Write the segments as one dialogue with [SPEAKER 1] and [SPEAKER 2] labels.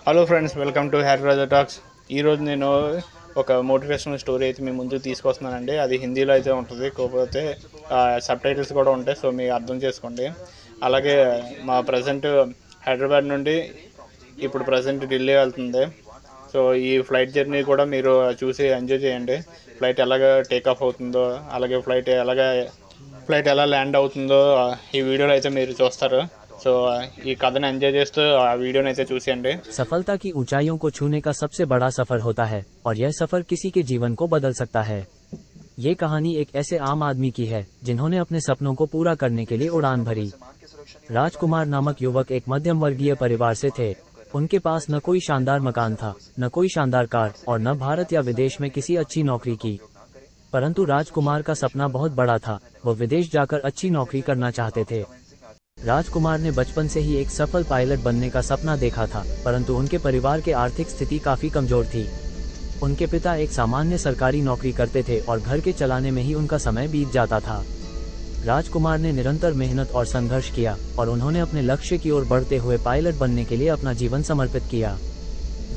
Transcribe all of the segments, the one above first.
[SPEAKER 1] Hello friends, welcome to Harry brother talks. ఈరోజు నేను ఒక మోటివేషనల్ స్టోరీ అయితే మీ ముందుకు తీసుకొస్తున్నానండి. అది హిందీలో అయితే ఉంటుంది, కాకపోతే సబ్ టైటిల్స్ కూడా ఉంటాయి, సో మీరు అర్థం చేసుకోండి. అలాగే మా ప్రజెంట్ హైదరాబాద్ నుండి ఇప్పుడు ప్రజెంట్ ఢిల్లీ వెళ్తుంది. సో ఈ ఫ్లైట్ జర్నీ కూడా మీరు చూసి ఎంజాయ్ చేయండి. ఫ్లైట్ ఎలాగ టేక్ ఆఫ్ అవుతుందో, అలాగే ఫ్లైట్ ఎలా ల్యాండ్ అవుతుందో ఈ వీడియోలో అయితే మీరు చూస్తారు. సో ఈ కథను ఎంజాయ్ చేస్తూ ఆ వీడియోని అయితే చూసేయండి.
[SPEAKER 2] सफलता की ऊंचाइयों को छूने का सबसे बड़ा सफर होता है और यह सफर किसी के जीवन को बदल सकता है। ये कहानी एक ऐसे आम आदमी की है जिन्होंने अपने सपनों को पूरा करने के लिए उड़ान भरी। राजकुमार नामक युवक एक मध्यम वर्गीय परिवार से थे। उनके पास न कोई शानदार मकान था, न कोई शानदार कार और न भारत या विदेश में किसी अच्छी नौकरी की। परंतु राजकुमार का सपना बहुत बड़ा था। वो विदेश जाकर अच्छी नौकरी करना चाहते थे। राजकुमार ने बचपन से ही एक सफल पायलट बनने का सपना देखा था, परंतु उनके परिवार की आर्थिक स्थिति काफी कमजोर थी। उनके पिता एक सामान्य सरकारी नौकरी करते थे और घर के चलाने में ही उनका समय बीत जाता था। राजकुमार ने निरंतर मेहनत और संघर्ष किया और उन्होंने अपने लक्ष्य की ओर बढ़ते हुए पायलट बनने के लिए अपना जीवन समर्पित किया।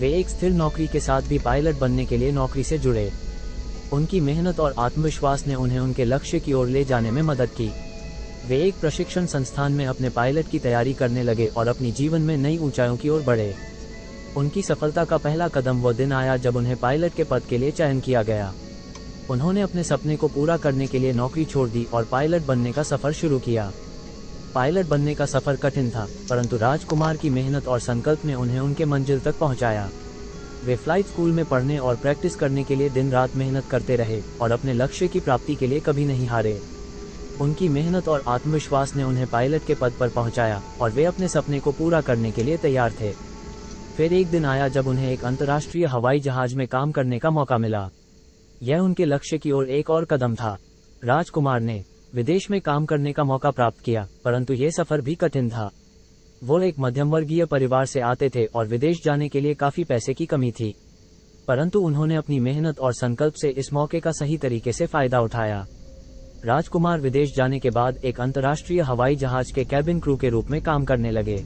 [SPEAKER 2] वे एक स्थिर नौकरी के साथ भी पायलट बनने के लिए नौकरी से जुड़े। उनकी मेहनत और आत्मविश्वास ने उन्हें उनके लक्ष्य की ओर ले जाने में मदद की। वे एक प्रशिक्षण संस्थान में अपने पायलट की तैयारी करने लगे और अपनी जीवन में नई ऊंचाइयों की ओर बढ़े। उनकी सफलता का पहला कदम वो दिन आया जब उन्हें पायलट के पद के लिए चयन किया गया। उन्होंने अपने सपने को पूरा करने के लिए नौकरी छोड़ दी और पायलट बनने का सफर शुरू किया। पायलट बनने का सफर कठिन था, परंतु राजकुमार की मेहनत और संकल्प ने उन्हें उनके मंजिल तक पहुंचाया। वे फ्लाइट स्कूल में पढ़ने और प्रैक्टिस करने के लिए दिन रात मेहनत करते रहे और अपने लक्ष्य की प्राप्ति के लिए कभी नहीं हारे। उनकी मेहनत और आत्मविश्वास ने उन्हें पायलट के पद पर पहुंचाया और वे अपने सपने को पूरा करने के लिए तैयार थे। फिर एक दिन आया जब उन्हें एक अंतर्राष्ट्रीय हवाई जहाज में काम करने का मौका मिला। यह उनके लक्ष्य की ओर एक और कदम था। राजकुमार ने विदेश में काम करने का मौका प्राप्त किया, परंतु यह सफर भी कठिन था। वो एक मध्यम वर्गीय परिवार से आते थे और विदेश जाने के लिए काफी पैसे की कमी थी, परंतु उन्होंने अपनी मेहनत और संकल्प से इस मौके का सही तरीके से फायदा उठाया। राजकुमार विदेश जाने के बाद एक अंतर्राष्ट्रीय हवाई जहाज के कैबिन क्रू के रूप में काम करने लगे।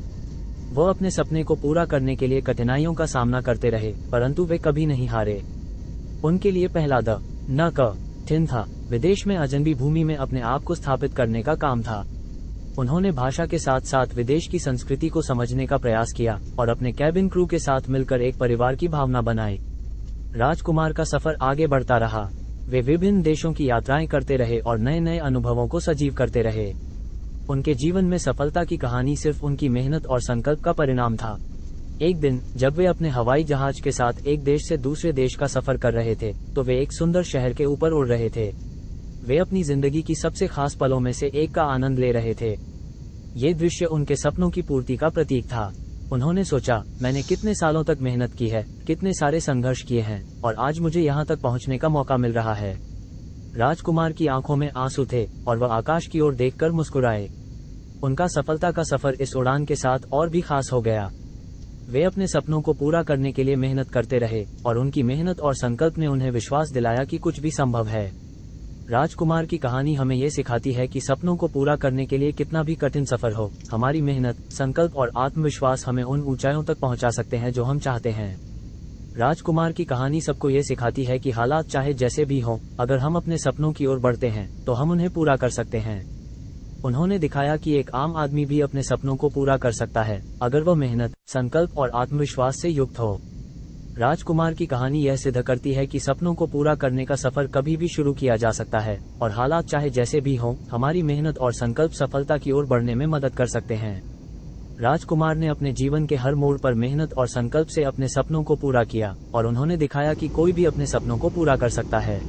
[SPEAKER 2] वो अपने सपने को पूरा करने के लिए कठिनाइयों का सामना करते रहे, परंतु वे कभी नहीं हारे। उनके लिए पहला द न क थिन था। विदेश में अजनबी भूमि में अपने आप को स्थापित करने का काम था। उन्होंने भाषा के साथ साथ विदेश की संस्कृति को समझने का प्रयास किया और अपने कैबिन क्रू के साथ मिलकर एक परिवार की भावना बनाई। राजकुमार का सफर आगे बढ़ता रहा। वे विभिन्न देशों की यात्राएं करते रहे और नए नए अनुभवों को सजीव करते रहे। उनके जीवन में सफलता की कहानी सिर्फ उनकी मेहनत और संकल्प का परिणाम था। एक दिन जब वे अपने हवाई जहाज के साथ एक देश से दूसरे देश का सफर कर रहे थे, तो वे एक सुंदर शहर के ऊपर उड़ रहे थे। वे अपनी जिंदगी की सबसे खास पलों में से एक का आनंद ले रहे थे। ये दृश्य उनके सपनों की पूर्ति का प्रतीक था। उन्होंने सोचा, मैंने कितने सालों तक मेहनत की है, कितने सारे संघर्ष किए हैं और आज मुझे यहाँ तक पहुँचने का मौका मिल रहा है। राजकुमार की आंखों में आंसू थे और वह आकाश की ओर देखकर मुस्कुराए। उनका सफलता का सफर इस उड़ान के साथ और भी खास हो गया। वे अपने सपनों को पूरा करने के लिए मेहनत करते रहे और उनकी मेहनत और संकल्प ने उन्हें विश्वास दिलाया कि कुछ भी संभव है। राजकुमार की कहानी हमें ये सिखाती है कि सपनों को पूरा करने के लिए कितना भी कठिन सफर हो, हमारी मेहनत, संकल्प और आत्मविश्वास हमें उन ऊंचाइयों तक पहुंचा सकते हैं जो हम चाहते हैं। राजकुमार की कहानी सबको ये सिखाती है कि हालात चाहे जैसे भी हों, अगर हम अपने सपनों की ओर बढ़ते हैं तो हम उन्हें पूरा कर सकते हैं। उन्होंने दिखाया कि एक आम आदमी भी अपने सपनों को पूरा कर सकता है, अगर वह मेहनत, संकल्प और आत्मविश्वास से युक्त हो। राजकुमार की कहानी यह सिद्ध करती है कि सपनों को पूरा करने का सफर कभी भी शुरू किया जा सकता है और हालात चाहे जैसे भी हों, हमारी मेहनत और संकल्प सफलता की ओर बढ़ने में मदद कर सकते हैं। राजकुमार ने अपने जीवन के हर मोड़ पर मेहनत और संकल्प से अपने सपनों को पूरा किया और उन्होंने दिखाया कि कोई भी अपने सपनों को पूरा कर सकता है।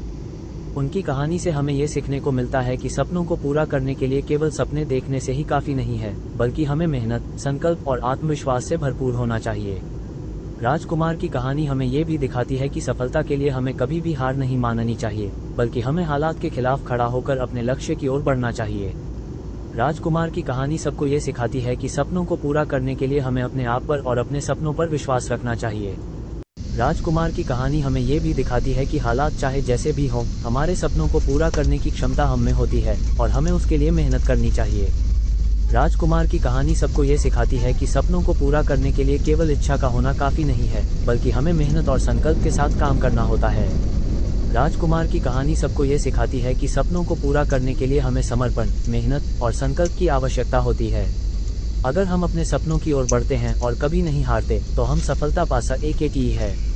[SPEAKER 2] उनकी कहानी से हमें ये सीखने को मिलता है कि सपनों को पूरा करने के लिए केवल सपने देखने से ही काफी नहीं है, बल्कि हमें मेहनत, संकल्प और आत्मविश्वास से भरपूर होना चाहिए। राजकुमार की कहानी हमें ये भी दिखाती है कि सफलता के लिए हमें कभी भी हार नहीं माननी चाहिए, बल्कि हमें हालात के खिलाफ खड़ा होकर अपने लक्ष्य की ओर बढ़ना चाहिए। राजकुमार की कहानी सबको ये सिखाती है कि सपनों को पूरा करने के लिए हमें अपने आप पर और अपने सपनों पर विश्वास रखना चाहिए। राजकुमार की कहानी हमें ये भी दिखाती है कि हालात चाहे जैसे भी हों, हमारे सपनों को पूरा करने की क्षमता हम में होती है और हमें उसके लिए मेहनत करनी चाहिए। राजकुमार की कहानी सबको ये सिखाती है कि सपनों को पूरा करने के लिए केवल इच्छा का होना काफी नहीं है, बल्कि हमें मेहनत और संकल्प के साथ काम करना होता है। राजकुमार की कहानी सबको ये सिखाती है कि सपनों को पूरा करने के लिए हमें समर्पण, मेहनत और संकल्प की आवश्यकता होती है। अगर हम अपने सपनों की ओर बढ़ते हैं और कभी नहीं हारते, तो हम सफलता पा सकेंगे है।